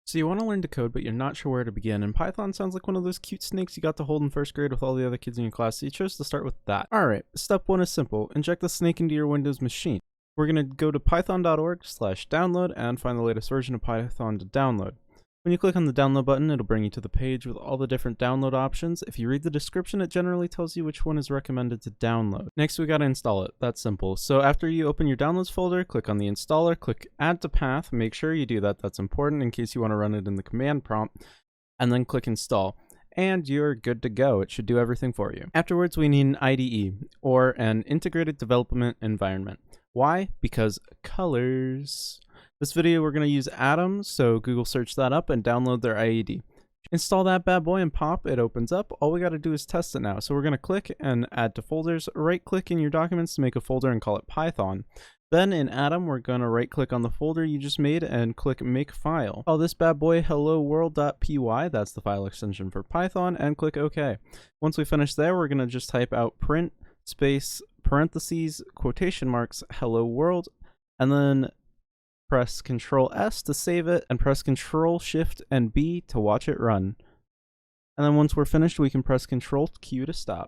So you want to learn to code, but you're not sure where to begin, and Python sounds like one of those cute snakes you got to hold in first grade with all the other kids in your class, so you chose to start with that. Alright, step 1 is simple. Inject the snake into your Windows machine. We're going to go to python.org/download and find the latest version of Python to download. When you click on the download button, it'll bring you to the page with all the different download options. If you read the description, it generally tells you which one is recommended to download. Next, we gotta install it. That's simple. So after you open your downloads folder, click on the installer, click add to path. Make sure you do that. That's important in case you want to run it in the command prompt, and then click install. And you're good to go. It should do everything for you. Afterwards, we need an IDE, or an integrated development environment. Why? Because colors. This video we're going to use Atom, so Google search that up and download their IDE. Install that bad boy and pop, it opens up. All we got to do is test it now. So we're going to click and add to folders, right click in your documents to make a folder and call it Python. Then in Atom, we're going to right click on the folder you just made and click make file. Call this bad boy hello world.py, that's the file extension for Python, and click OK. Once we finish there, we're going to just type out print space parentheses quotation marks hello world, and then press Ctrl S to save it, and press Ctrl Shift and B to watch it run. And then once we're finished, we can press Ctrl Q to stop.